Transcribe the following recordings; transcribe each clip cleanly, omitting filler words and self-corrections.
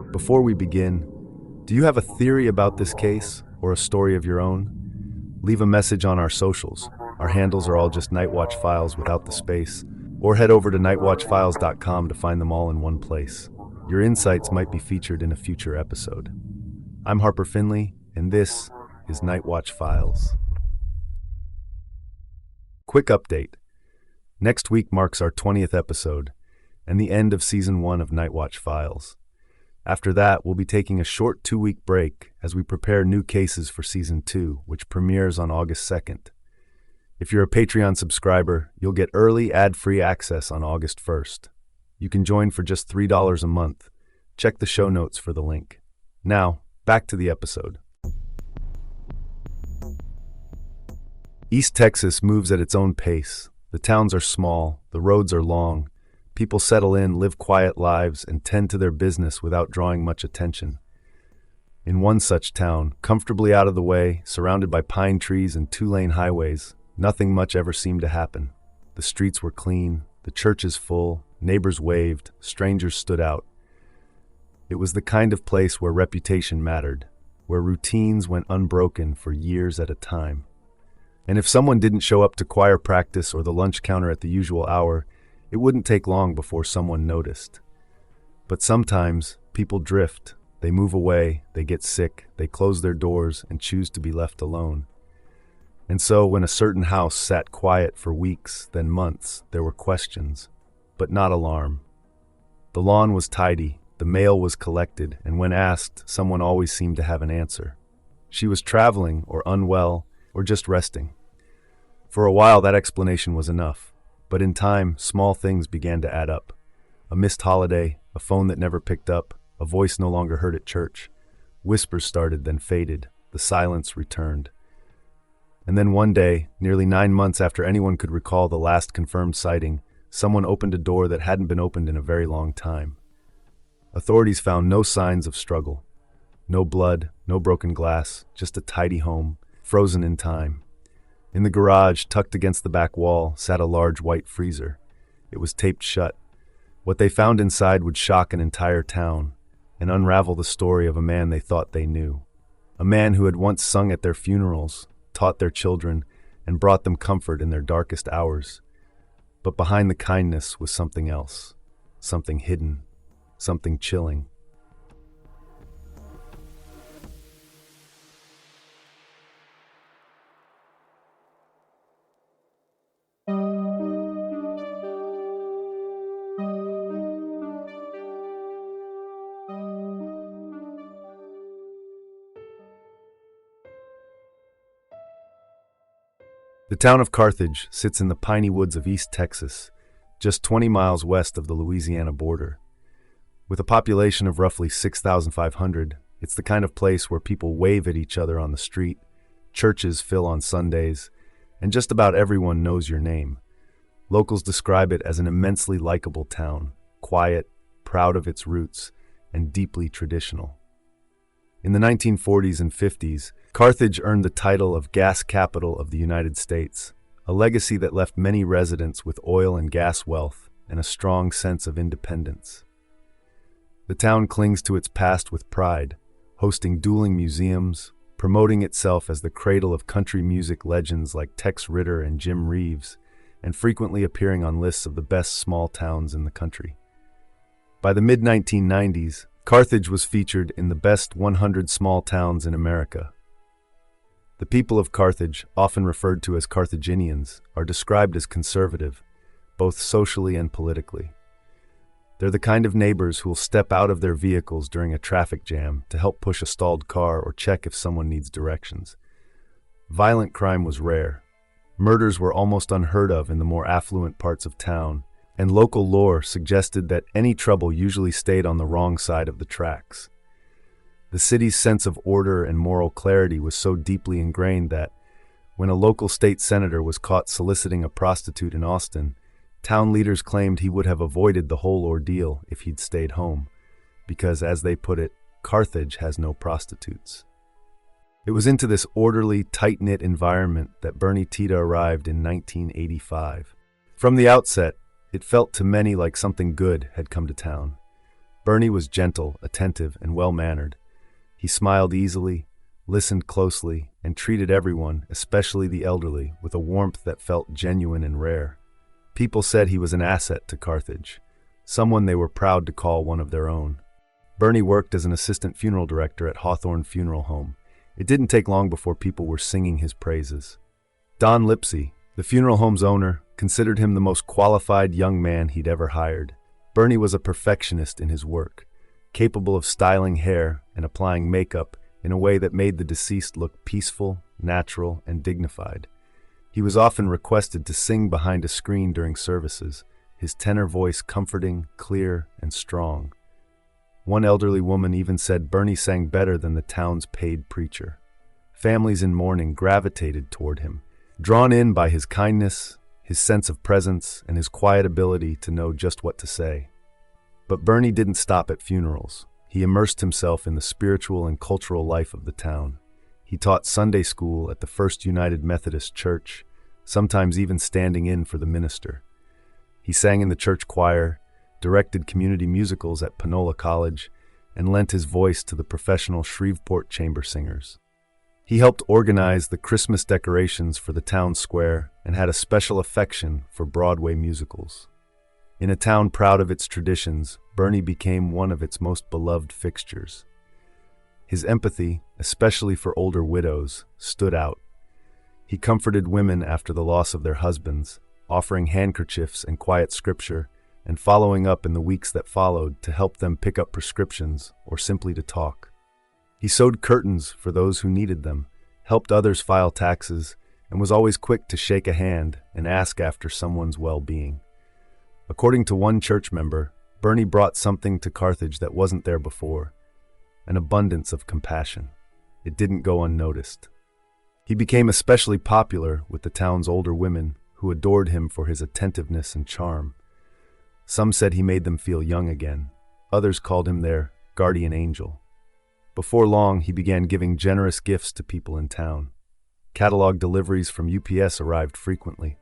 Before we begin, do you have a theory about this case or a story of your own? Leave a message on our socials. Our handles are all just Nightwatch Files without the space, or head over to nightwatchfiles.com to find them all in one place. Your insights might be featured in a future episode. I'm Harper Finley, and this is Nightwatch Files. Quick update. Next week marks our 20th episode and the end of Season 1 of Nightwatch Files. After that, we'll be taking a short 2-week break as we prepare new cases for Season 2, which premieres on August 2nd. If you're a Patreon subscriber, you'll get early ad-free access on August 1st. You can join for just $3 a month. Check the show notes for the link. Now, back to the episode. East Texas moves at its own pace. The towns are small, the roads are long. People settle in, live quiet lives, and tend to their business without drawing much attention. In one such town, comfortably out of the way, surrounded by pine trees and 2-lane highways, nothing much ever seemed to happen. The streets were clean, the churches full, neighbors waved, strangers stood out. It was the kind of place where reputation mattered, where routines went unbroken for years at a time. And if someone didn't show up to choir practice or the lunch counter at the usual hour, it wouldn't take long before someone noticed. But sometimes people drift, they move away, they get sick, they close their doors and choose to be left alone. And so when a certain house sat quiet for weeks, then months, there were questions, but not alarm. The lawn was tidy, the mail was collected, and when asked, someone always seemed to have an answer. She was traveling or unwell or just resting. For a while, that explanation was enough, but in time, small things began to add up. A missed holiday, a phone that never picked up, a voice no longer heard at church. Whispers started, then faded. The silence returned. And then one day, nearly 9 months after anyone could recall the last confirmed sighting, someone opened a door that hadn't been opened in a very long time. Authorities found no signs of struggle. No blood, no broken glass, just a tidy home, frozen in time. In the garage, tucked against the back wall, sat a large white freezer. It was taped shut. What they found inside would shock an entire town and unravel the story of a man they thought they knew. A man who had once sung at their funerals, taught their children, and brought them comfort in their darkest hours. But behind the kindness was something else, something hidden, something chilling. The town of Carthage sits in the piney woods of East Texas, just 20 miles west of the Louisiana border. With a population of roughly 6,500, it's the kind of place where people wave at each other on the street, churches fill on Sundays, and just about everyone knows your name. Locals describe it as an immensely likable town, quiet, proud of its roots, and deeply traditional. In the 1940s and 50s, Carthage earned the title of gas capital of the United States, a legacy that left many residents with oil and gas wealth and a strong sense of independence. The town clings to its past with pride, hosting dueling museums, promoting itself as the cradle of country music legends like Tex Ritter and Jim Reeves, and frequently appearing on lists of the best small towns in the country. By the mid-1990s, Carthage was featured in the best 100 small towns in America. The people of Carthage, often referred to as Carthaginians, are described as conservative, both socially and politically. They're the kind of neighbors who will step out of their vehicles during a traffic jam to help push a stalled car or check if someone needs directions. Violent crime was rare. Murders were almost unheard of in the more affluent parts of town, and local lore suggested that any trouble usually stayed on the wrong side of the tracks. The city's sense of order and moral clarity was so deeply ingrained that, when a local state senator was caught soliciting a prostitute in Austin, town leaders claimed he would have avoided the whole ordeal if he'd stayed home, because, as they put it, Carthage has no prostitutes. It was into this orderly, tight-knit environment that Bernie Tita arrived in 1985. From the outset, it felt to many like something good had come to town. Bernie was gentle, attentive, and well-mannered. He smiled easily, listened closely, and treated everyone, especially the elderly, with a warmth that felt genuine and rare. People said he was an asset to Carthage, someone they were proud to call one of their own. Bernie worked as an assistant funeral director at Hawthorne Funeral Home. It didn't take long before people were singing his praises. Don Lipsey, the funeral home's owner, considered him the most qualified young man he'd ever hired. Bernie was a perfectionist in his work, capable of styling hair and applying makeup in a way that made the deceased look peaceful, natural, and dignified. He was often requested to sing behind a screen during services, his tenor voice comforting, clear, and strong. One elderly woman even said Bernie sang better than the town's paid preacher. Families in mourning gravitated toward him, drawn in by his kindness, his sense of presence, and his quiet ability to know just what to say. But Bernie didn't stop at funerals. He immersed himself in the spiritual and cultural life of the town. He taught Sunday school at the First United Methodist Church, sometimes even standing in for the minister. He sang in the church choir, directed community musicals at Panola College, and lent his voice to the professional Shreveport chamber singers. He helped organize the Christmas decorations for the town square and had a special affection for Broadway musicals. In a town proud of its traditions, Bernie became one of its most beloved fixtures. His empathy, especially for older widows, stood out. He comforted women after the loss of their husbands, offering handkerchiefs and quiet scripture, and following up in the weeks that followed to help them pick up prescriptions or simply to talk. He sewed curtains for those who needed them, helped others file taxes, and was always quick to shake a hand and ask after someone's well-being. According to one church member, Bernie brought something to Carthage that wasn't there before, an abundance of compassion. It didn't go unnoticed. He became especially popular with the town's older women, who adored him for his attentiveness and charm. Some said he made them feel young again. Others called him their guardian angel. Before long, he began giving generous gifts to people in town. Catalog deliveries from UPS arrived frequently.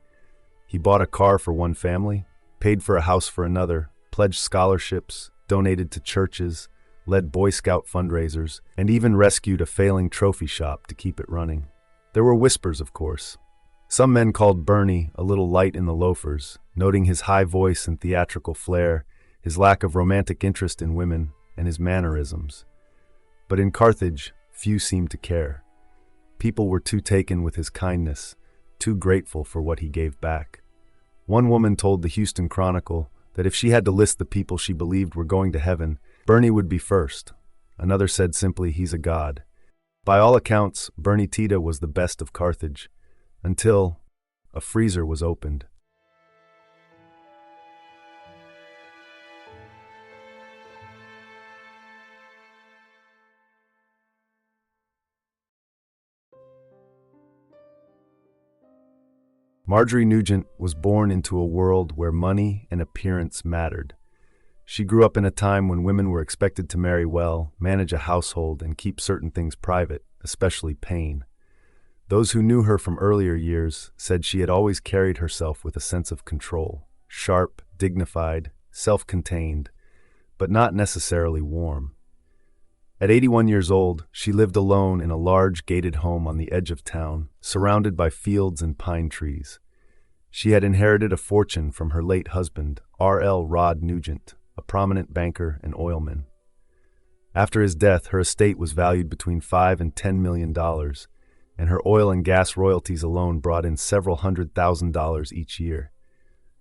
He bought a car for one family, paid for a house for another, pledged scholarships, donated to churches, led Boy Scout fundraisers, and even rescued a failing trophy shop to keep it running. There were whispers, of course. Some men called Bernie a little light in the loafers, noting his high voice and theatrical flair, his lack of romantic interest in women, and his mannerisms. But in Carthage, few seemed to care. People were too taken with his kindness, too grateful for what he gave back. One woman told the Houston Chronicle that if she had to list the people she believed were going to heaven, Bernie would be first. Another said simply, he's a god. By all accounts, Bernie Tita was the best of Carthage, until a freezer was opened. Marjorie Nugent was born into a world where money and appearance mattered. She grew up in a time when women were expected to marry well, manage a household, and keep certain things private, especially pain. Those who knew her from earlier years said she had always carried herself with a sense of control, sharp, dignified, self-contained, but not necessarily warm. At 81 years old, she lived alone in a large gated home on the edge of town, surrounded by fields and pine trees. She had inherited a fortune from her late husband, R.L. Rod Nugent, a prominent banker and oilman. After his death, her estate was valued between $5 and $10 million, and her oil and gas royalties alone brought in several $100,000 each year.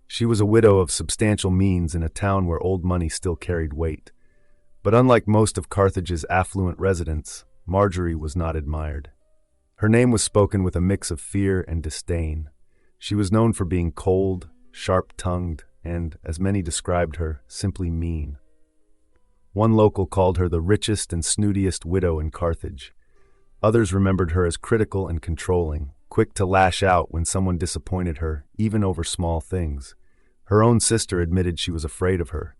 She was a widow of substantial means in a town where old money still carried weight. But unlike most of Carthage's affluent residents, Marjorie was not admired. Her name was spoken with a mix of fear and disdain. She was known for being cold, sharp-tongued, and, as many described her, simply mean. One local called her the richest and snootiest widow in Carthage. Others remembered her as critical and controlling, quick to lash out when someone disappointed her, even over small things. Her own sister admitted she was afraid of her.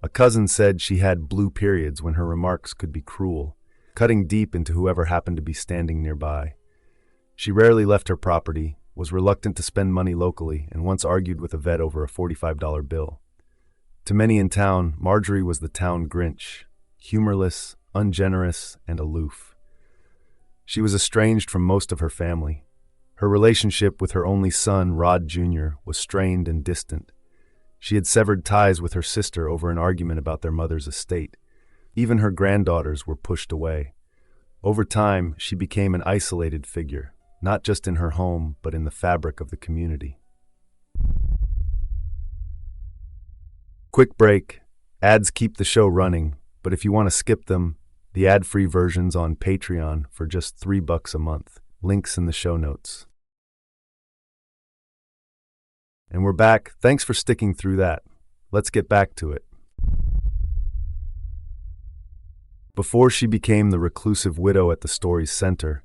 A cousin said she had blue periods when her remarks could be cruel, cutting deep into whoever happened to be standing nearby. She rarely left her property, was reluctant to spend money locally, and once argued with a vet over a $45 bill. To many in town, Marjorie was the town Grinch, humorless, ungenerous, and aloof. She was estranged from most of her family. Her relationship with her only son, Rod Jr., was strained and distant. She had severed ties with her sister over an argument about their mother's estate. Even her granddaughters were pushed away. Over time, she became an isolated figure, not just in her home, but in the fabric of the community. Quick break. Ads keep the show running, but if you want to skip them, the ad-free version's on Patreon for just $3 a month. Links in the show notes. And we're back. Thanks for sticking through that. Let's get back to it. Before she became the reclusive widow at the story's center,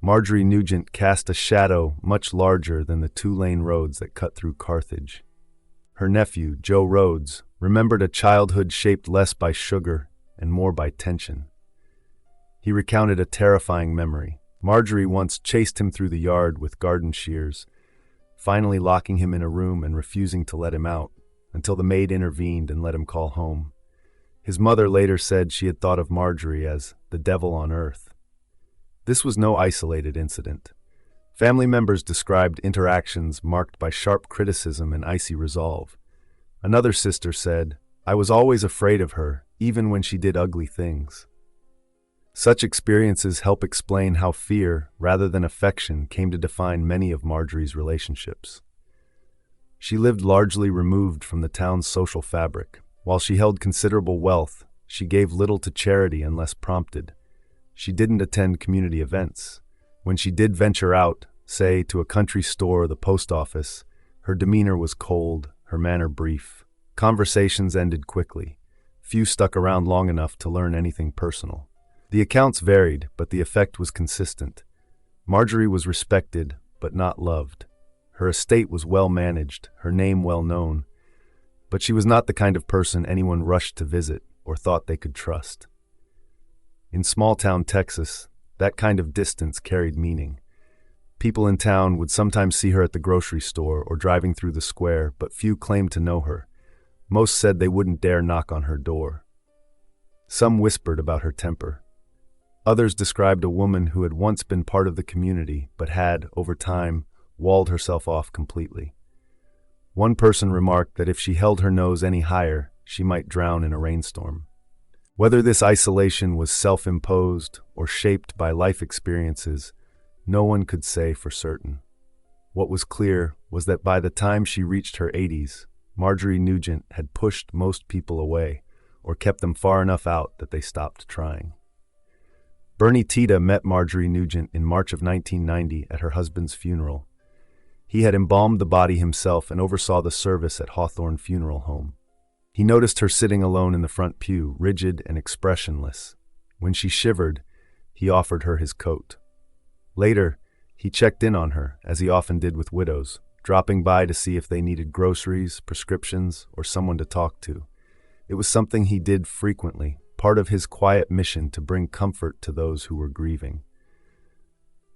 Marjorie Nugent cast a shadow much larger than the two-lane roads that cut through Carthage. Her nephew, Joe Rhodes, remembered a childhood shaped less by sugar and more by tension. He recounted a terrifying memory. Marjorie once chased him through the yard with garden shears, finally locking him in a room and refusing to let him out, until the maid intervened and let him call home. His mother later said she had thought of Marjorie as the devil on earth. This was no isolated incident. Family members described interactions marked by sharp criticism and icy resolve. Another sister said, "I was always afraid of her, even when she did ugly things." Such experiences help explain how fear, rather than affection, came to define many of Marjorie's relationships. She lived largely removed from the town's social fabric. While she held considerable wealth, she gave little to charity unless prompted. She didn't attend community events. When she did venture out, say, to a country store or the post office, her demeanor was cold, her manner brief. Conversations ended quickly. Few stuck around long enough to learn anything personal. The accounts varied, but the effect was consistent. Marjorie was respected, but not loved. Her estate was well managed, her name well known, but she was not the kind of person anyone rushed to visit or thought they could trust. In small-town Texas, that kind of distance carried meaning. People in town would sometimes see her at the grocery store or driving through the square, but few claimed to know her. Most said they wouldn't dare knock on her door. Some whispered about her temper. Others described a woman who had once been part of the community, but had, over time, walled herself off completely. One person remarked that if she held her nose any higher, she might drown in a rainstorm. Whether this isolation was self-imposed or shaped by life experiences, no one could say for certain. What was clear was that by the time she reached her 80s, Marjorie Nugent had pushed most people away or kept them far enough out that they stopped trying. Bernie Tita met Marjorie Nugent in March of 1990 at her husband's funeral. He had embalmed the body himself and oversaw the service at Hawthorne Funeral Home. He noticed her sitting alone in the front pew, rigid and expressionless. When she shivered, he offered her his coat. Later, he checked in on her, as he often did with widows, dropping by to see if they needed groceries, prescriptions, or someone to talk to. It was something he did frequently, part of his quiet mission to bring comfort to those who were grieving.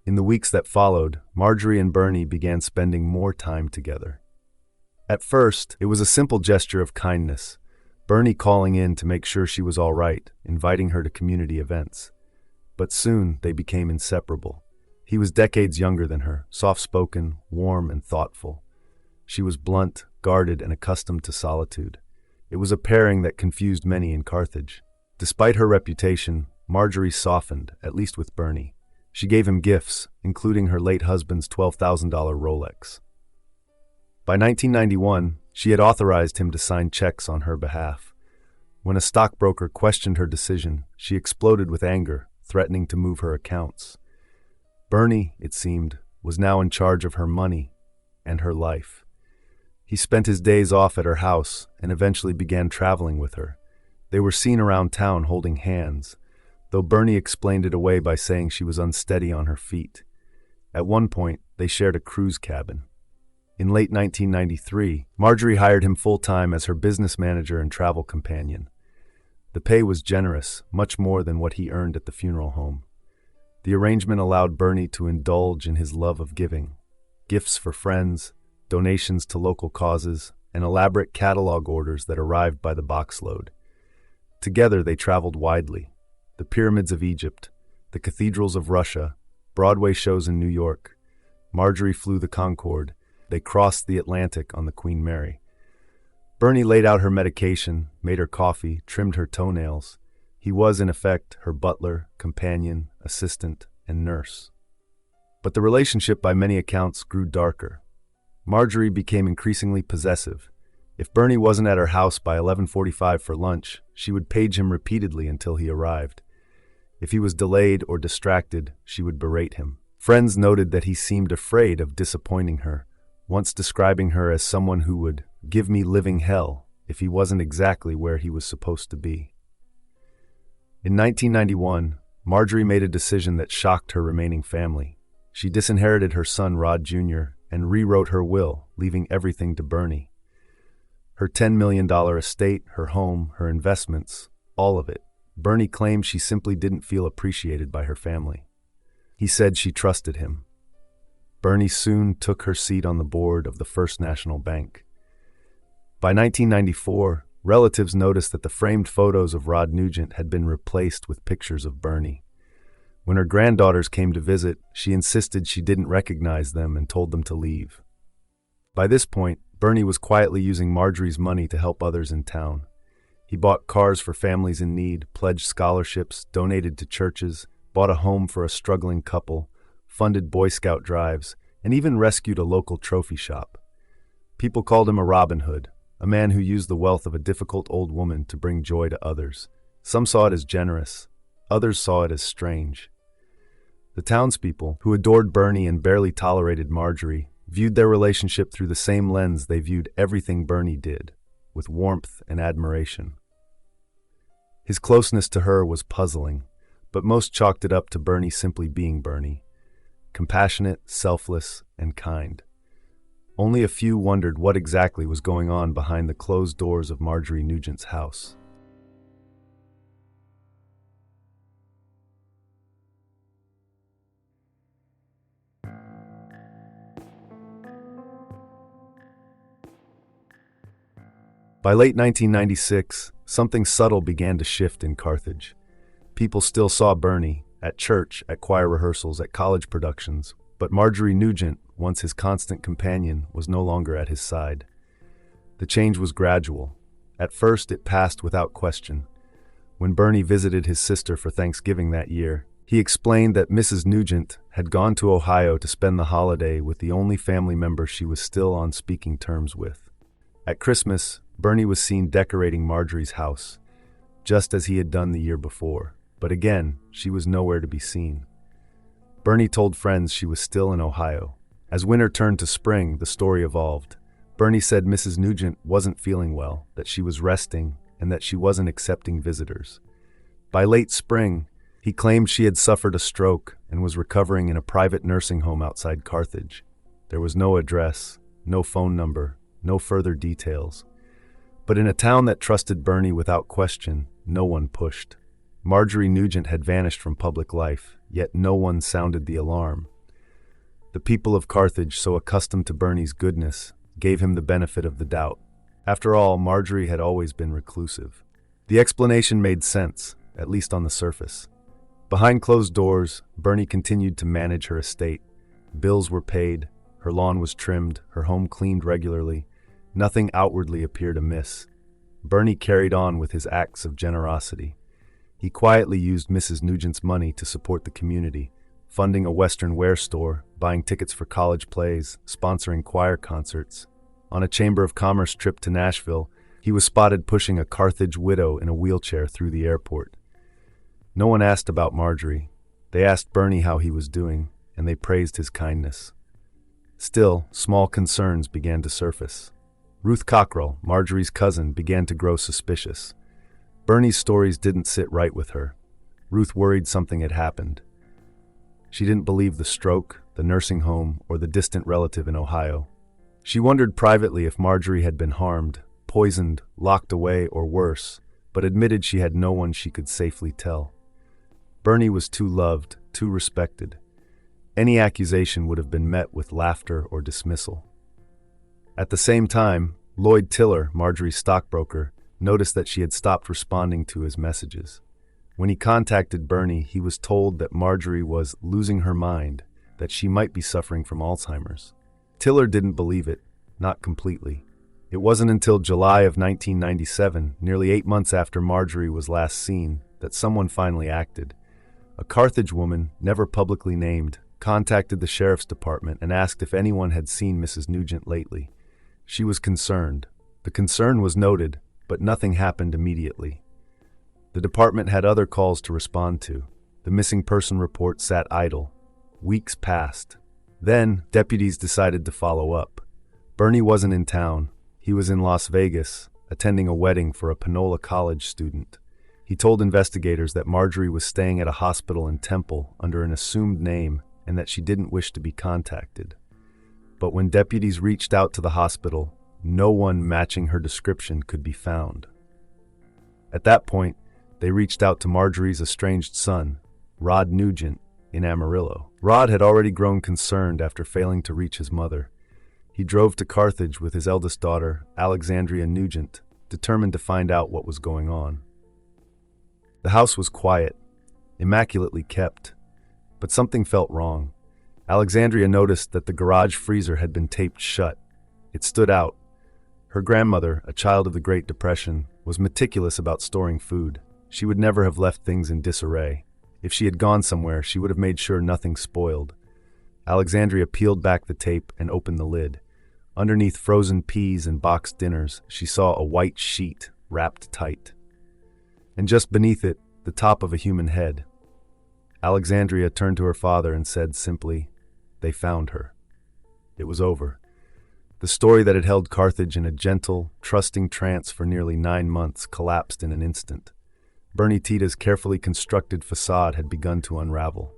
In the weeks that followed, Marjorie and Bernie began spending more time together. At first, it was a simple gesture of kindness, Bernie calling in to make sure she was all right, inviting her to community events. But soon, they became inseparable. He was decades younger than her, soft-spoken, warm, and thoughtful. She was blunt, guarded, and accustomed to solitude. It was a pairing that confused many in Carthage. Despite her reputation, Marjorie softened, at least with Bernie. She gave him gifts, including her late husband's $12,000 Rolex. By 1991, she had authorized him to sign checks on her behalf. When a stockbroker questioned her decision, she exploded with anger, threatening to move her accounts. Bernie, it seemed, was now in charge of her money and her life. He spent his days off at her house and eventually began traveling with her. They were seen around town holding hands, though Bernie explained it away by saying she was unsteady on her feet. At one point, they shared a cruise cabin. In late 1993, Marjorie hired him full-time as her business manager and travel companion. The pay was generous, much more than what he earned at the funeral home. The arrangement allowed Bernie to indulge in his love of giving. Gifts for friends, donations to local causes, and elaborate catalog orders that arrived by the boxload. Together they traveled widely: the pyramids of Egypt, the cathedrals of Russia, Broadway shows in New York. Marjorie flew the Concorde. They crossed the Atlantic on the Queen Mary. Bernie laid out her medication, made her coffee, trimmed her toenails. He was, in effect, her butler, companion, assistant, and nurse. But the relationship, by many accounts, grew darker. Marjorie became increasingly possessive. If Bernie wasn't at her house by 11:45 for lunch, she would page him repeatedly until he arrived. If he was delayed or distracted, she would berate him. Friends noted that he seemed afraid of disappointing her, once describing her as someone who would give me living hell if he wasn't exactly where he was supposed to be. In 1991, Marjorie made a decision that shocked her remaining family. She disinherited her son Rod Jr. and rewrote her will, leaving everything to Bernie. Her $10 million estate, her home, her investments, all of it. Bernie claimed she simply didn't feel appreciated by her family. He said she trusted him. Bernie soon took her seat on the board of the First National Bank. By 1994, relatives noticed that the framed photos of Rod Nugent had been replaced with pictures of Bernie. When her granddaughters came to visit, she insisted she didn't recognize them and told them to leave. By this point, Bernie was quietly using Marjorie's money to help others in town. He bought cars for families in need, pledged scholarships, donated to churches, bought a home for a struggling couple, funded Boy Scout drives, and even rescued a local trophy shop. People called him a Robin Hood, a man who used the wealth of a difficult old woman to bring joy to others. Some saw it as generous, others saw it as strange. The townspeople, who adored Bernie and barely tolerated Marjorie, viewed their relationship through the same lens they viewed everything Bernie did, with warmth and admiration. His closeness to her was puzzling, but most chalked it up to Bernie simply being Bernie, compassionate, selfless, and kind. Only a few wondered what exactly was going on behind the closed doors of Marjorie Nugent's house. By late 1996, something subtle began to shift in Carthage. People still saw Bernie, at church, at choir rehearsals, at college productions, but Marjorie Nugent, once his constant companion, was no longer at his side. The change was gradual. At first, it passed without question. When Bernie visited his sister for Thanksgiving that year, he explained that Mrs. Nugent had gone to Ohio to spend the holiday with the only family member she was still on speaking terms with. At Christmas, Bernie was seen decorating Marjorie's house, just as he had done the year before, but again, she was nowhere to be seen. Bernie told friends she was still in Ohio. As winter turned to spring, the story evolved. Bernie said Mrs. Nugent wasn't feeling well, that she was resting, and that she wasn't accepting visitors. By late spring, he claimed she had suffered a stroke and was recovering in a private nursing home outside Carthage. There was no address, no phone number, no further details. But in a town that trusted Bernie without question, no one pushed. Marjorie Nugent had vanished from public life, yet no one sounded the alarm. The people of Carthage, so accustomed to Bernie's goodness, gave him the benefit of the doubt. After all, Marjorie had always been reclusive. The explanation made sense, at least on the surface. Behind closed doors, Bernie continued to manage her estate. Bills were paid, her lawn was trimmed, her home cleaned regularly. Nothing outwardly appeared amiss. Bernie carried on with his acts of generosity. He quietly used Mrs. Nugent's money to support the community, funding a Western wear store, buying tickets for college plays, sponsoring choir concerts. On a Chamber of Commerce trip to Nashville, he was spotted pushing a Carthage widow in a wheelchair through the airport. No one asked about Marjorie. They asked Bernie how he was doing, and they praised his kindness. Still, small concerns began to surface. Ruth Cockrell, Marjorie's cousin, began to grow suspicious. Bernie's stories didn't sit right with her. Ruth worried something had happened. She didn't believe the stroke, the nursing home, or the distant relative in Ohio. She wondered privately if Marjorie had been harmed, poisoned, locked away, or worse, but admitted she had no one she could safely tell. Bernie was too loved, too respected. Any accusation would have been met with laughter or dismissal. At the same time, Lloyd Tiller, Marjorie's stockbroker, noticed that she had stopped responding to his messages. When he contacted Bernie, he was told that Marjorie was losing her mind, that she might be suffering from Alzheimer's. Tiller didn't believe it, not completely. It wasn't until July of 1997, nearly 8 months after Marjorie was last seen, that someone finally acted. A Carthage woman, never publicly named, contacted the sheriff's department and asked if anyone had seen Mrs. Nugent lately. She was concerned. The concern was noted, but nothing happened immediately. The department had other calls to respond to. The missing person report sat idle. Weeks passed. Then, deputies decided to follow up. Bernie wasn't in town. He was in Las Vegas, attending a wedding for a Panola College student. He told investigators that Marjorie was staying at a hospital in Temple under an assumed name and that she didn't wish to be contacted. But when deputies reached out to the hospital, no one matching her description could be found. At that point, they reached out to Marjorie's estranged son, Rod Nugent, in Amarillo. Rod had already grown concerned after failing to reach his mother. He drove to Carthage with his eldest daughter, Alexandria Nugent, determined to find out what was going on. The house was quiet, immaculately kept, but something felt wrong. Alexandria noticed that the garage freezer had been taped shut. It stood out. Her grandmother, a child of the Great Depression, was meticulous about storing food. She would never have left things in disarray. If she had gone somewhere, she would have made sure nothing spoiled. Alexandria peeled back the tape and opened the lid. Underneath frozen peas and boxed dinners, she saw a white sheet wrapped tight. And just beneath it, the top of a human head. Alexandria turned to her father and said simply, "They found her." It was over. The story that had held Carthage in a gentle, trusting trance for nearly 9 months collapsed in an instant. Bernie Tita's carefully constructed facade had begun to unravel.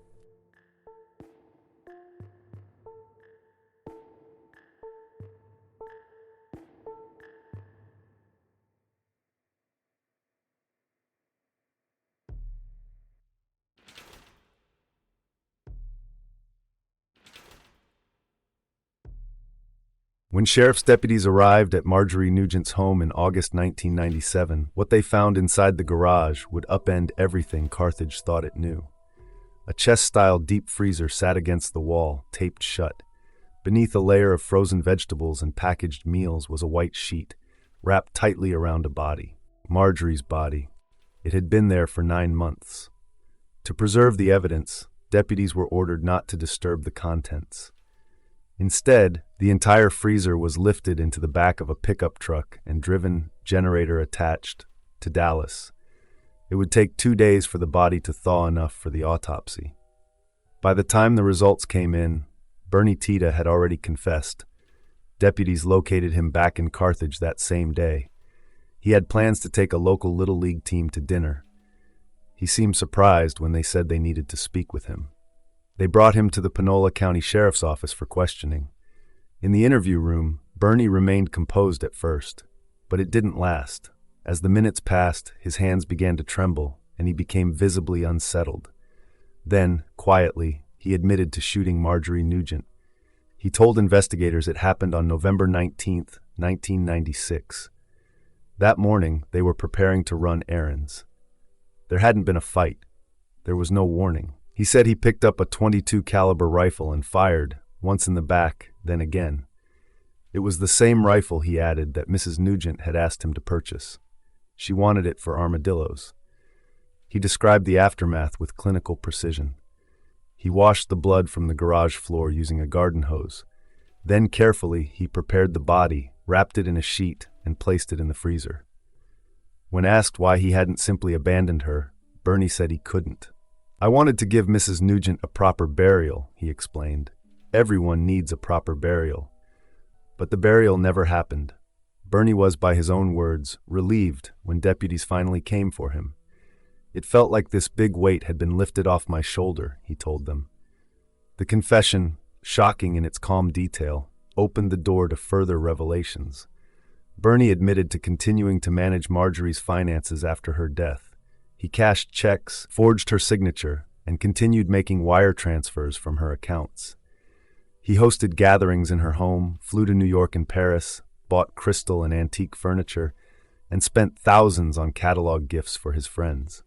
When sheriff's deputies arrived at Marjorie Nugent's home in August 1997, what they found inside the garage would upend everything Carthage thought it knew. A chest-style deep freezer sat against the wall, taped shut. Beneath a layer of frozen vegetables and packaged meals was a white sheet, wrapped tightly around a body. Marjorie's body. It had been there for 9 months. To preserve the evidence, deputies were ordered not to disturb the contents. Instead, the entire freezer was lifted into the back of a pickup truck and driven, generator attached, to Dallas. It would take 2 days for the body to thaw enough for the autopsy. By the time the results came in, Bernie Tita had already confessed. Deputies located him back in Carthage that same day. He had plans to take a local Little League team to dinner. He seemed surprised when they said they needed to speak with him. They brought him to the Panola County Sheriff's Office for questioning. In the interview room, Bernie remained composed at first, but it didn't last. As the minutes passed, his hands began to tremble, and he became visibly unsettled. Then, quietly, he admitted to shooting Marjorie Nugent. He told investigators it happened on November 19th, 1996. That morning, they were preparing to run errands. There hadn't been a fight. There was no warning. He said he picked up a .22 caliber rifle and fired, once in the back, then again. It was the same rifle, he added, that Mrs. Nugent had asked him to purchase. She wanted it for armadillos. He described the aftermath with clinical precision. He washed the blood from the garage floor using a garden hose. Then carefully, he prepared the body, wrapped it in a sheet, and placed it in the freezer. When asked why he hadn't simply abandoned her, Bernie said he couldn't. "I wanted to give Mrs. Nugent a proper burial," he explained. "Everyone needs a proper burial." But the burial never happened. Bernie was, by his own words, relieved when deputies finally came for him. "It felt like this big weight had been lifted off my shoulder," he told them. The confession, shocking in its calm detail, opened the door to further revelations. Bernie admitted to continuing to manage Marjorie's finances after her death. He cashed checks, forged her signature, and continued making wire transfers from her accounts. He hosted gatherings in her home, flew to New York and Paris, bought crystal and antique furniture, and spent thousands on catalog gifts for his friends.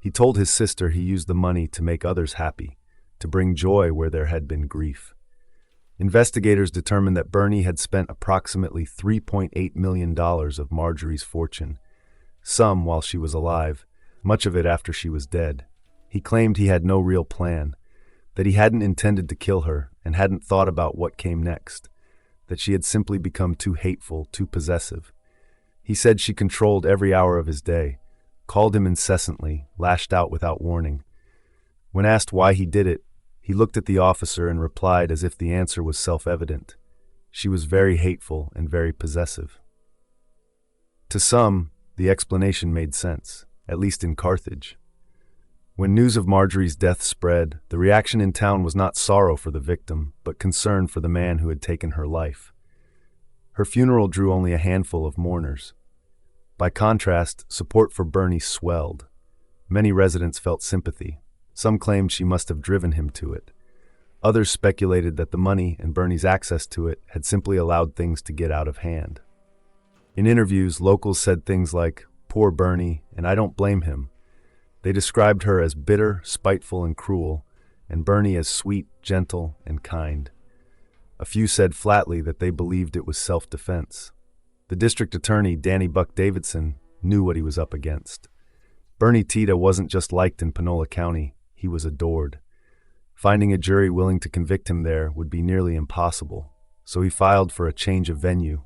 He told his sister he used the money to make others happy, to bring joy where there had been grief. Investigators determined that Bernie had spent approximately $3.8 million of Marjorie's fortune, some while she was alive, much of it after she was dead. He claimed he had no real plan, that he hadn't intended to kill her and hadn't thought about what came next, that she had simply become too hateful, too possessive. He said she controlled every hour of his day, called him incessantly, lashed out without warning. When asked why he did it, he looked at the officer and replied as if the answer was self-evident. She was very hateful and very possessive. To some, the explanation made sense, at least in Carthage. When news of Marjorie's death spread, the reaction in town was not sorrow for the victim, but concern for the man who had taken her life. Her funeral drew only a handful of mourners. By contrast, support for Bernie swelled. Many residents felt sympathy. Some claimed she must have driven him to it. Others speculated that the money and Bernie's access to it had simply allowed things to get out of hand. In interviews, locals said things like, "Poor Bernie, and I don't blame him." They described her as bitter, spiteful, and cruel, and Bernie as sweet, gentle, and kind. A few said flatly that they believed it was self-defense. The district attorney, Danny Buck Davidson, knew what he was up against. Bernie Tita wasn't just liked in Panola County, he was adored. Finding a jury willing to convict him there would be nearly impossible, so he filed for a change of venue.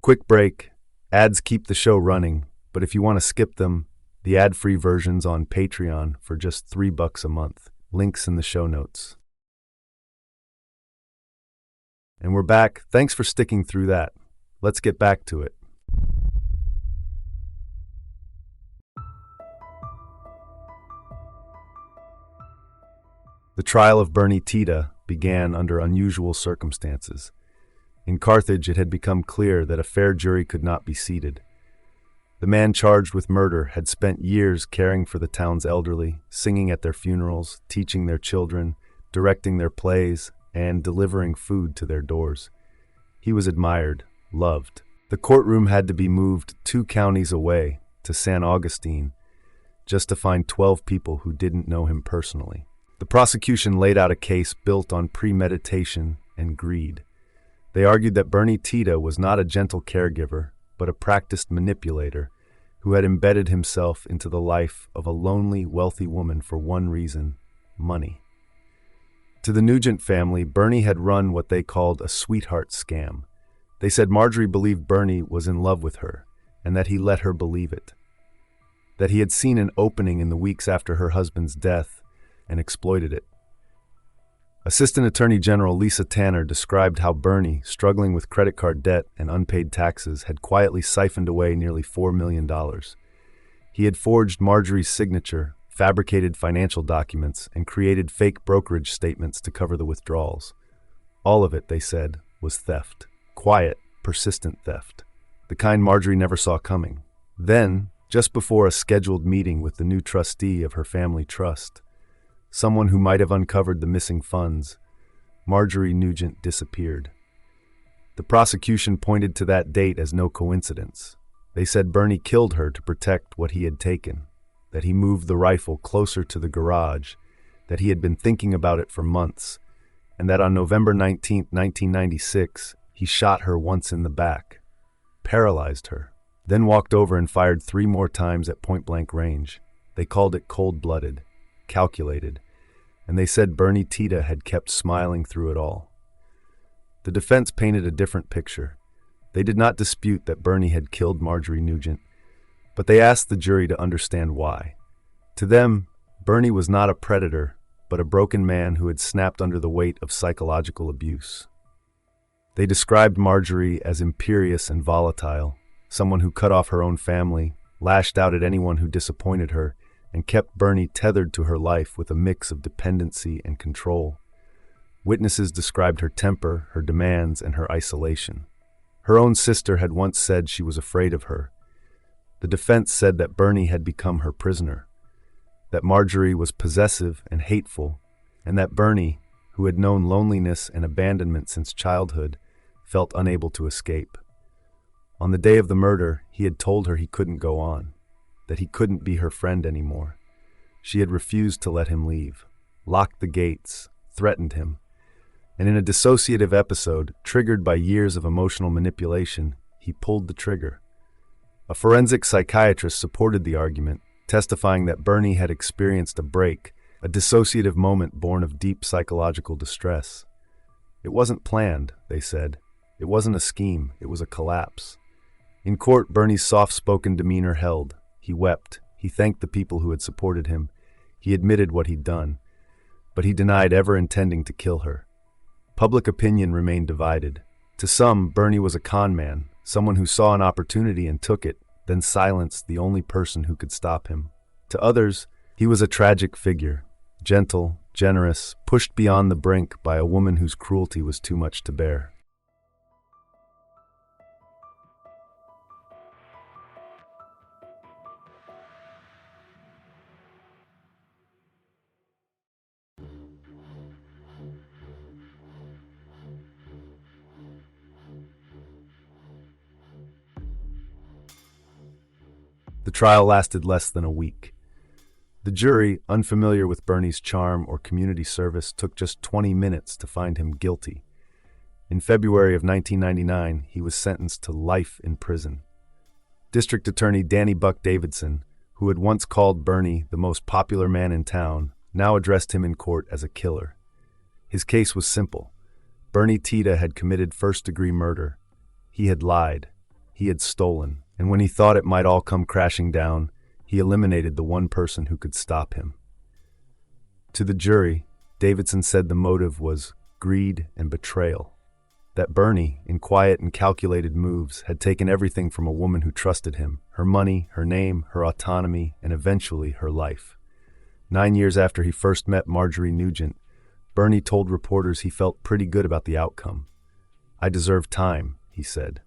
Quick break. Ads keep the show running, but if you want to skip them, the ad-free version's on Patreon for just $3 a month. Links in the show notes. And we're back. Thanks for sticking through that. Let's get back to it. The trial of Bernie Tita began under unusual circumstances. In Carthage, it had become clear that a fair jury could not be seated. The man charged with murder had spent years caring for the town's elderly, singing at their funerals, teaching their children, directing their plays, and delivering food to their doors. He was admired, loved. The courtroom had to be moved 2 counties away, to San Augustine, just to find 12 people who didn't know him personally. The prosecution laid out a case built on premeditation and greed. They argued that Bernie Tita was not a gentle caregiver, but a practiced manipulator who had embedded himself into the life of a lonely, wealthy woman for one reason: money. To the Nugent family, Bernie had run what they called a sweetheart scam. They said Marjorie believed Bernie was in love with her, and that he let her believe it. That he had seen an opening in the weeks after her husband's death and exploited it. Assistant Attorney General Lisa Tanner described how Bernie, struggling with credit card debt and unpaid taxes, had quietly siphoned away nearly $4 million. He had forged Marjorie's signature, fabricated financial documents, and created fake brokerage statements to cover the withdrawals. All of it, they said, was theft. Quiet, persistent theft. The kind Marjorie never saw coming. Then, just before a scheduled meeting with the new trustee of her family trust, someone who might have uncovered the missing funds, Marjorie Nugent disappeared. The prosecution pointed to that date as no coincidence. They said Bernie killed her to protect what he had taken, that he moved the rifle closer to the garage, that he had been thinking about it for months, and that on November 19, 1996, he shot her once in the back, paralyzed her, then walked over and fired 3 more times at point-blank range. They called it cold-blooded, calculated, and they said Bernie Tita had kept smiling through it all. The defense painted a different picture. They did not dispute that Bernie had killed Marjorie Nugent, but they asked the jury to understand why. To them, Bernie was not a predator, but a broken man who had snapped under the weight of psychological abuse. They described Marjorie as imperious and volatile, someone who cut off her own family, lashed out at anyone who disappointed her, and kept Bernie tethered to her life with a mix of dependency and control. Witnesses described her temper, her demands, and her isolation. Her own sister had once said she was afraid of her. The defense said that Bernie had become her prisoner. that Marjorie was possessive and hateful, and that Bernie, who had known loneliness and abandonment since childhood, felt unable to escape. On the day of the murder, he had told her he couldn't go on, that he couldn't be her friend anymore. She had refused to let him leave, locked the gates, threatened him. And in a dissociative episode, triggered by years of emotional manipulation, he pulled the trigger. A forensic psychiatrist supported the argument, testifying that Bernie had experienced a break, a dissociative moment born of deep psychological distress. It wasn't planned, they said. It wasn't a scheme, it was a collapse. In court, Bernie's soft-spoken demeanor held. He wept. He thanked the people who had supported him. He admitted what he'd done. But he denied ever intending to kill her. Public opinion remained divided. To some, Bernie was a con man, someone who saw an opportunity and took it, then silenced the only person who could stop him. To others, he was a tragic figure, gentle, generous, pushed beyond the brink by a woman whose cruelty was too much to bear. The trial lasted less than a week. The jury, unfamiliar with Bernie's charm or community service, took just 20 minutes to find him guilty. In February of 1999, he was sentenced to life in prison. District Attorney Danny Buck Davidson, who had once called Bernie the most popular man in town, now addressed him in court as a killer. His case was simple. Bernie Tita had committed first-degree murder. He had lied. He had stolen. And when he thought it might all come crashing down, he eliminated the one person who could stop him. To the jury, Davidson said the motive was greed and betrayal, that Bernie, in quiet and calculated moves, had taken everything from a woman who trusted him, her money, her name, her autonomy, and eventually her life. 9 years after he first met Marjorie Nugent, Bernie told reporters he felt pretty good about the outcome. "I deserve time," he said.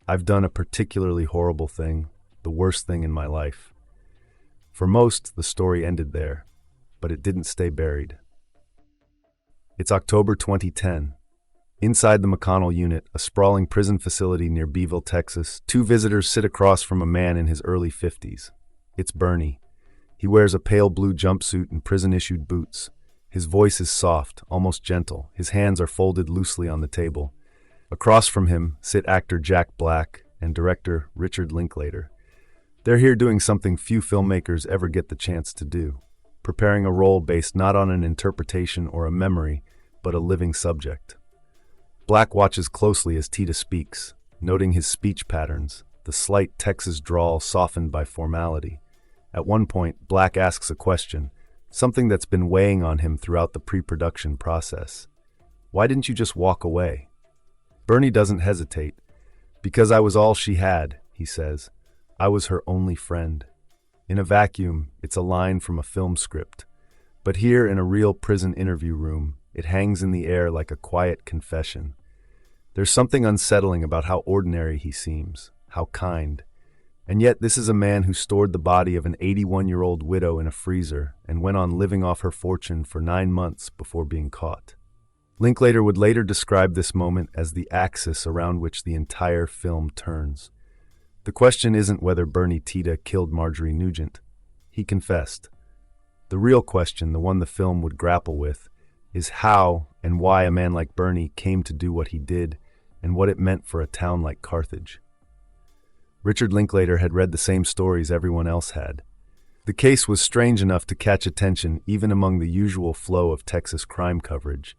"I've done a particularly horrible thing, the worst thing in my life." For most, the story ended there, but it didn't stay buried. It's October 2010. Inside the McConnell unit, a sprawling prison facility near Beeville, Texas, two visitors sit across from a man in his early 50s. It's Bernie. He wears a pale blue jumpsuit and prison-issued boots. His voice is soft, almost gentle. His hands are folded loosely on the table. Across from him sit actor Jack Black and director Richard Linklater. They're here doing something few filmmakers ever get the chance to do, preparing a role based not on an interpretation or a memory, but a living subject. Black watches closely as Tita speaks, noting his speech patterns, the slight Texas drawl softened by formality. At one point, Black asks a question, something that's been weighing on him throughout the pre-production process. "Why didn't you just walk away?" Bernie doesn't hesitate. "Because I was all she had," he says. "I was her only friend." In a vacuum, it's a line from a film script. But here in a real prison interview room, it hangs in the air like a quiet confession. There's something unsettling about how ordinary he seems, how kind. And yet this is a man who stored the body of an 81-year-old widow in a freezer and went on living off her fortune for 9 months before being caught. Linklater would later describe this moment as the axis around which the entire film turns. The question isn't whether Bernie Tita killed Marjorie Nugent. He confessed. The real question, the one the film would grapple with, is how and why a man like Bernie came to do what he did and what it meant for a town like Carthage. Richard Linklater had read the same stories everyone else had. The case was strange enough to catch attention even among the usual flow of Texas crime coverage.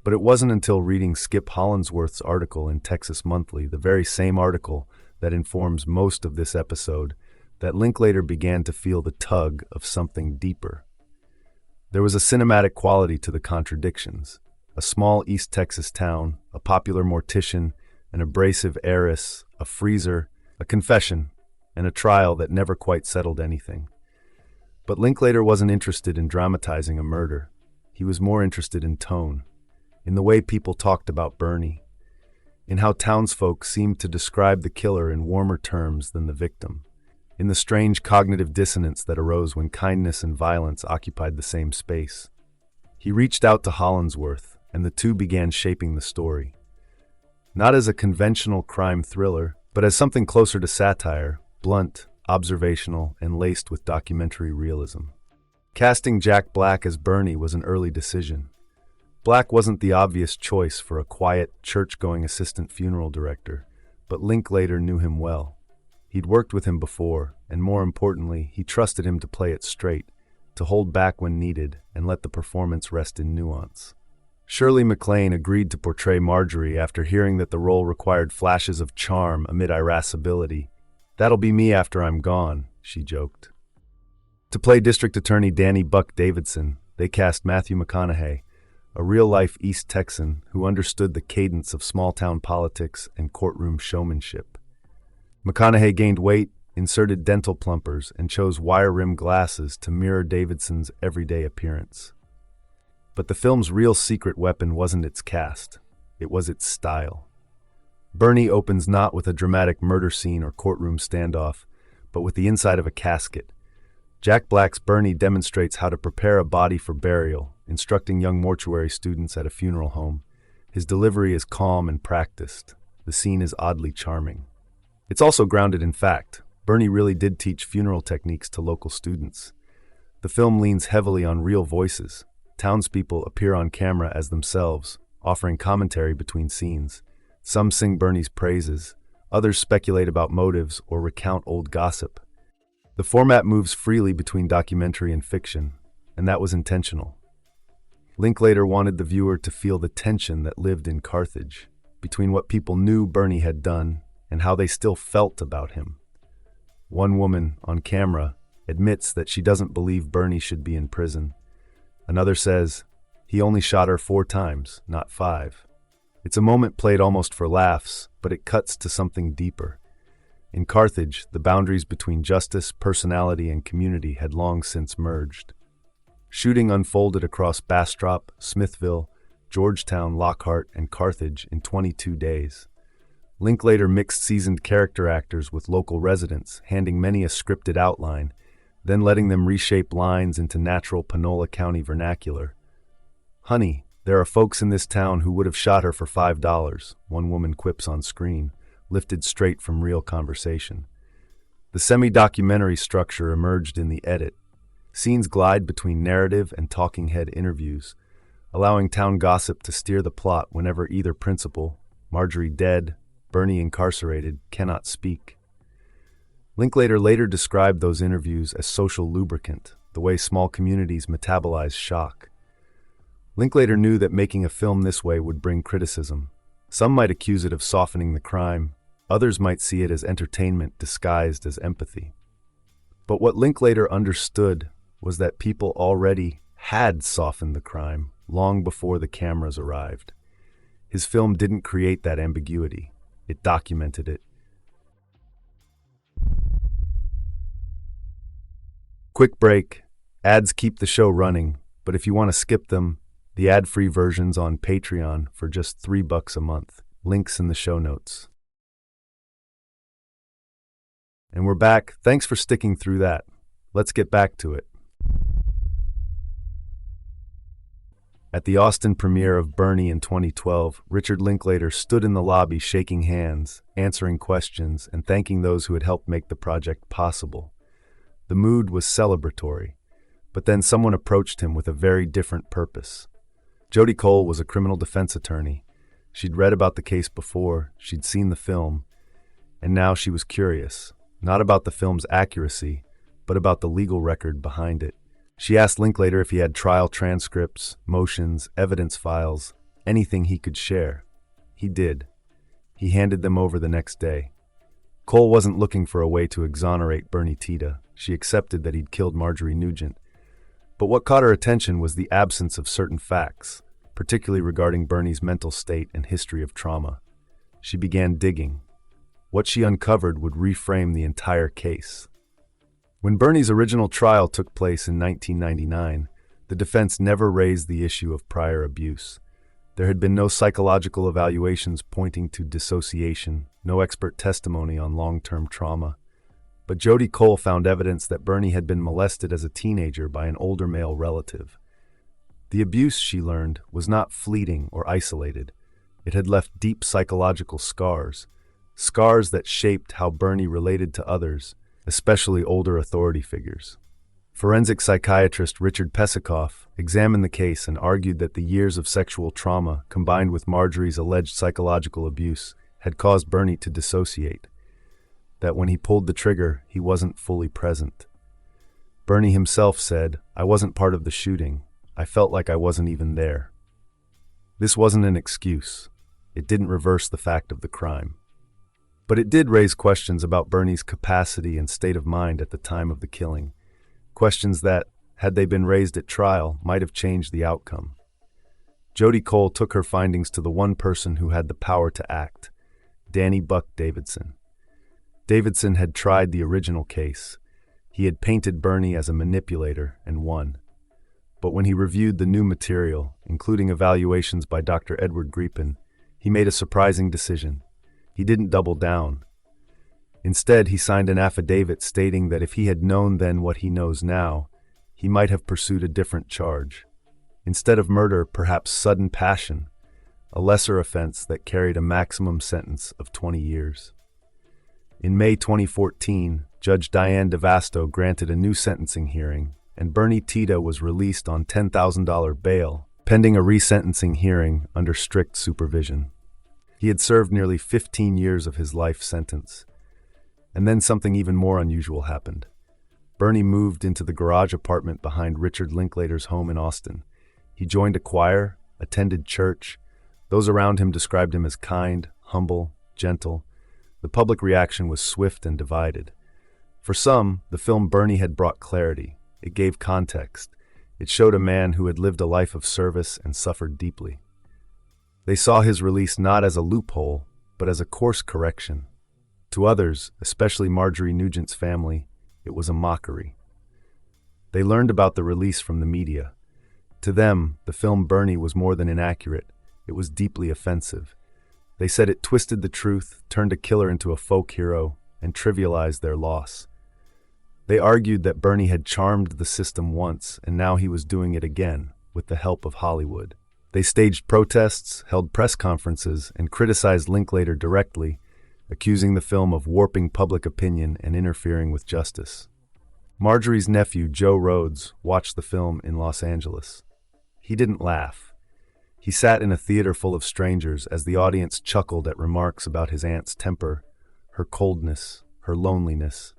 But it wasn't until reading Skip Hollandsworth's article in Texas Monthly, the very same article that informs most of this episode, that Linklater began to feel the tug of something deeper. There was a cinematic quality to the contradictions. A small East Texas town, a popular mortician, an abrasive heiress, a freezer, a confession, and a trial that never quite settled anything. But Linklater wasn't interested in dramatizing a murder. He was more interested in tone, in the way people talked about Bernie, in how townsfolk seemed to describe the killer in warmer terms than the victim. in the strange cognitive dissonance that arose when kindness and violence occupied the same space. He reached out to Hollingsworth, and the two began shaping the story. Not as a conventional crime thriller, but as something closer to satire, blunt, observational, and laced with documentary realism. Casting Jack Black as Bernie was an early decision. Black wasn't the obvious choice for a quiet, church-going assistant funeral director, but Linklater knew him well. He'd worked with him before, and more importantly, he trusted him to play it straight, to hold back when needed, and let the performance rest in nuance. Shirley MacLaine agreed to portray Marjorie after hearing that the role required flashes of charm amid irascibility. "That'll be me after I'm gone," she joked. To play District Attorney Danny Buck Davidson, they cast Matthew McConaughey, a real-life East Texan who understood the cadence of small-town politics and courtroom showmanship. McConaughey gained weight, inserted dental plumpers, and chose wire-rimmed glasses to mirror Davidson's everyday appearance. But the film's real secret weapon wasn't its cast, it was its style. Bernie opens not with a dramatic murder scene or courtroom standoff, but with the inside of a casket. Jack Black's Bernie demonstrates how to prepare a body for burial, instructing young mortuary students at a funeral home. His delivery is calm and practiced. The scene is oddly charming. It's also grounded in fact. Bernie really did teach funeral techniques to local students. The film leans heavily on real voices. Townspeople appear on camera as themselves, offering commentary between scenes. Some sing Bernie's praises, others speculate about motives or recount old gossip. The format moves freely between documentary and fiction, and that was intentional. Linklater wanted the viewer to feel the tension that lived in Carthage, between what people knew Bernie had done and how they still felt about him. One woman, on camera, admits that she doesn't believe Bernie should be in prison. Another says, he only shot her 4 times, not 5. It's a moment played almost for laughs, but it cuts to something deeper. In Carthage, the boundaries between justice, personality, and community had long since merged. Shooting unfolded across Bastrop, Smithville, Georgetown, Lockhart, and Carthage in 22 days. Linklater mixed seasoned character actors with local residents, handing many a scripted outline, then letting them reshape lines into natural Panola County vernacular. "Honey, there are folks in this town who would have shot her for $5, one woman quips on screen, lifted straight from real conversation. The semi-documentary structure emerged in the edit. Scenes glide between narrative and talking head interviews, allowing town gossip to steer the plot whenever either principal, Marjorie dead, Bernie incarcerated, cannot speak. Linklater later described those interviews as social lubricant, the way small communities metabolize shock. Linklater knew that making a film this way would bring criticism. Some might accuse it of softening the crime, others might see it as entertainment disguised as empathy. But what Linklater understood was that people already had softened the crime long before the cameras arrived. His film didn't create that ambiguity. It documented it. Quick break. Ads keep the show running, but if you want to skip them, the ad-free version's on Patreon for just $3 a month. Links in the show notes. And we're back. Thanks for sticking through that. Let's get back to it. At the Austin premiere of Bernie in 2012, Richard Linklater stood in the lobby shaking hands, answering questions, and thanking those who had helped make the project possible. The mood was celebratory, but then someone approached him with a very different purpose. Jodie Cole was a criminal defense attorney. She'd read about the case before, she'd seen the film, and now she was curious, not about the film's accuracy, but about the legal record behind it. She asked Linklater if he had trial transcripts, motions, evidence files, anything he could share. He did. He handed them over the next day. Cole wasn't looking for a way to exonerate Bernie Tita. She accepted that he'd killed Marjorie Nugent. But what caught her attention was the absence of certain facts, particularly regarding Bernie's mental state and history of trauma. She began digging. What she uncovered would reframe the entire case. When Bernie's original trial took place in 1999, the defense never raised the issue of prior abuse. There had been no psychological evaluations pointing to dissociation, no expert testimony on long-term trauma. But Jody Cole found evidence that Bernie had been molested as a teenager by an older male relative. The abuse, she learned, was not fleeting or isolated. It had left deep psychological scars, scars that shaped how Bernie related to others, especially older authority figures. Forensic psychiatrist Richard Pesikoff examined the case and argued that the years of sexual trauma, combined with Marjorie's alleged psychological abuse, had caused Bernie to dissociate. That when he pulled the trigger, he wasn't fully present. Bernie himself said, "I wasn't part of the shooting. I felt like I wasn't even there." This wasn't an excuse. It didn't reverse the fact of the crime. But it did raise questions about Bernie's capacity and state of mind at the time of the killing. Questions that, had they been raised at trial, might have changed the outcome. Jody Cole took her findings to the one person who had the power to act, Danny Buck Davidson. Davidson had tried the original case. He had painted Bernie as a manipulator and won. But when he reviewed the new material, including evaluations by Dr. Edward Griepin, he made a surprising decision. He didn't double down. Instead, he signed an affidavit stating that if he had known then what he knows now, he might have pursued a different charge. Instead of murder, perhaps sudden passion, a lesser offense that carried a maximum sentence of 20 years. In May 2014, Judge Diane DeVasto granted a new sentencing hearing, and Bernie Tita was released on $10,000 bail, pending a resentencing hearing under strict supervision. He had served nearly 15 years of his life sentence. And then something even more unusual happened. Bernie moved into the garage apartment behind Richard Linklater's home in Austin. He joined a choir, attended church. Those around him described him as kind, humble, gentle. The public reaction was swift and divided. For some, the film Bernie had brought clarity. It gave context. It showed a man who had lived a life of service and suffered deeply. They saw his release not as a loophole, but as a course correction. To others, especially Marjorie Nugent's family, it was a mockery. They learned about the release from the media. To them, the film Bernie was more than inaccurate. It was deeply offensive. They said it twisted the truth, turned a killer into a folk hero, and trivialized their loss. They argued that Bernie had charmed the system once, and now he was doing it again, with the help of Hollywood. They staged protests, held press conferences, and criticized Linklater directly, accusing the film of warping public opinion and interfering with justice. Marjorie's nephew, Joe Rhodes, watched the film in Los Angeles. He didn't laugh. He sat in a theater full of strangers as the audience chuckled at remarks about his aunt's temper, her coldness, her loneliness.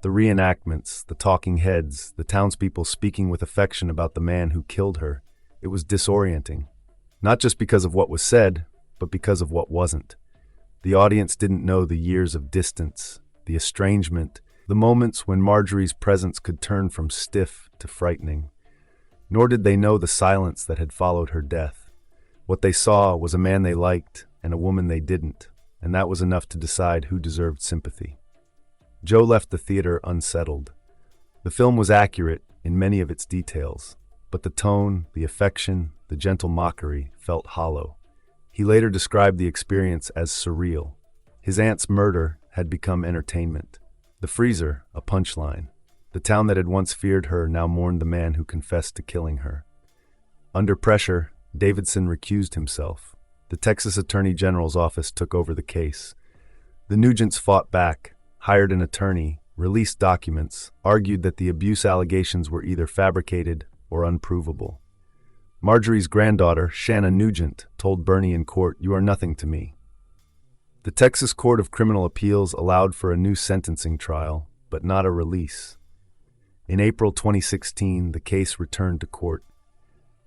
The reenactments, the talking heads, the townspeople speaking with affection about the man who killed her. It was disorienting. Not just because of what was said, but because of what wasn't. The audience didn't know the years of distance, the estrangement, the moments when Marjorie's presence could turn from stiff to frightening. Nor did they know the silence that had followed her death. What they saw was a man they liked and a woman they didn't, and that was enough to decide who deserved sympathy. Joe left the theater unsettled. The film was accurate in many of its details, but the tone, the affection, the gentle mockery felt hollow. He later described the experience as surreal. His aunt's murder had become entertainment. The freezer, a punchline. The town that had once feared her now mourned the man who confessed to killing her. Under pressure, Davidson recused himself. The Texas Attorney General's office took over the case. The Nugents fought back, hired an attorney, released documents, argued that the abuse allegations were either fabricated or unprovable. Marjorie's granddaughter, Shanna Nugent, told Bernie in court, "You are nothing to me." The Texas Court of Criminal Appeals allowed for a new sentencing trial, but not a release. In April 2016, the case returned to court.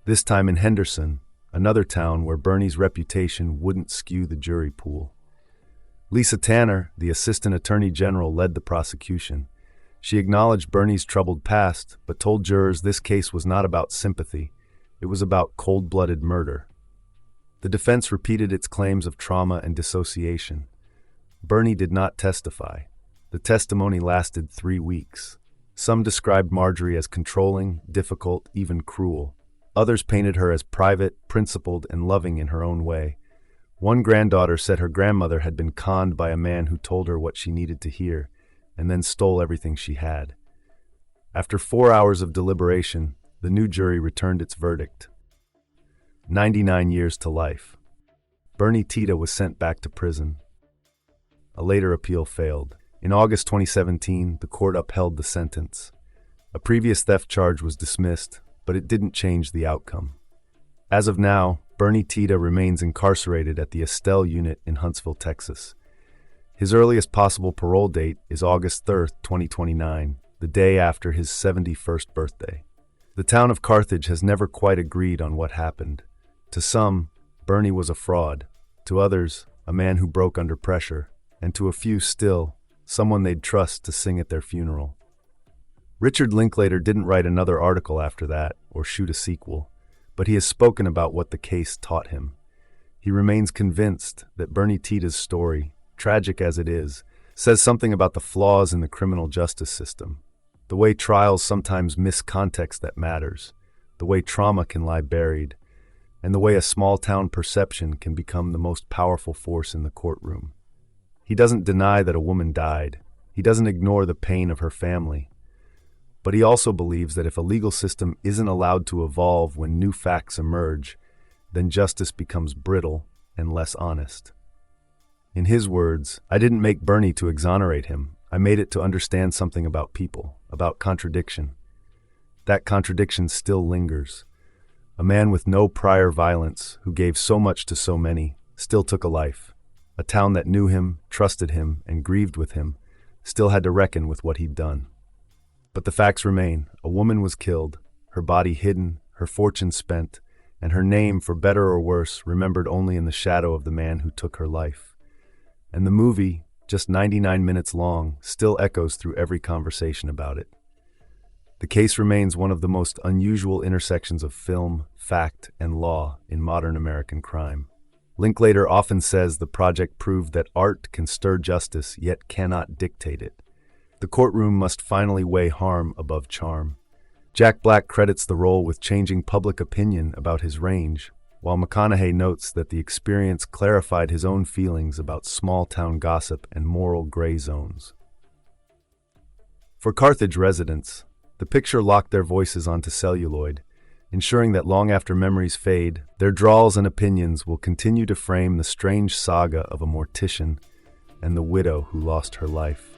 This time in Henderson, another town where Bernie's reputation wouldn't skew the jury pool. Lisa Tanner, the Assistant Attorney General, led the prosecution. She acknowledged Bernie's troubled past, but told jurors this case was not about sympathy. It was about cold-blooded murder. The defense repeated its claims of trauma and dissociation. Bernie did not testify. The testimony lasted 3 weeks. Some described Marjorie as controlling, difficult, even cruel. Others painted her as private, principled, and loving in her own way. One granddaughter said her grandmother had been conned by a man who told her what she needed to hear. and then stole everything she had. After 4 hours of deliberation, the new jury returned its verdict: 99 years to life. Bernie Tita was sent back to prison. A later appeal failed. In August 2017, the court upheld the sentence. A previous theft charge was dismissed, but it didn't change the outcome. As of now, Bernie Tita remains incarcerated at the Estelle unit in Huntsville, Texas. His earliest possible parole date is August 3, 2029, the day after his 71st birthday. The town of Carthage has never quite agreed on what happened. To some, Bernie was a fraud. To others, a man who broke under pressure. And to a few still, someone they'd trust to sing at their funeral. Richard Linklater didn't write another article after that, or shoot a sequel, but he has spoken about what the case taught him. He remains convinced that Bernie Tita's story, tragic as it is, says something about the flaws in the criminal justice system, the way trials sometimes miss context that matters, the way trauma can lie buried, and the way a small-town perception can become the most powerful force in the courtroom. He doesn't deny that a woman died. He doesn't ignore the pain of her family. But he also believes that if a legal system isn't allowed to evolve when new facts emerge, then justice becomes brittle and less honest. In his words, "I didn't make Bernie to exonerate him. I made it to understand something about people, about contradiction. That contradiction still lingers. A man with no prior violence, who gave so much to so many, still took a life. A town that knew him, trusted him, and grieved with him, still had to reckon with what he'd done. But the facts remain. A woman was killed, her body hidden, her fortune spent, and her name, for better or worse, remembered only in the shadow of the man who took her life. And the movie, just 99 minutes long, still echoes through every conversation about it. The case remains one of the most unusual intersections of film, fact, and law in modern American crime. Linklater often says the project proved that art can stir justice, yet cannot dictate it. The courtroom must finally weigh harm above charm. Jack Black credits the role with changing public opinion about his range, while McConaughey notes that the experience clarified his own feelings about small-town gossip and moral gray zones. For Carthage residents, the picture locked their voices onto celluloid, ensuring that long after memories fade, their drawls and opinions will continue to frame the strange saga of a mortician and the widow who lost her life.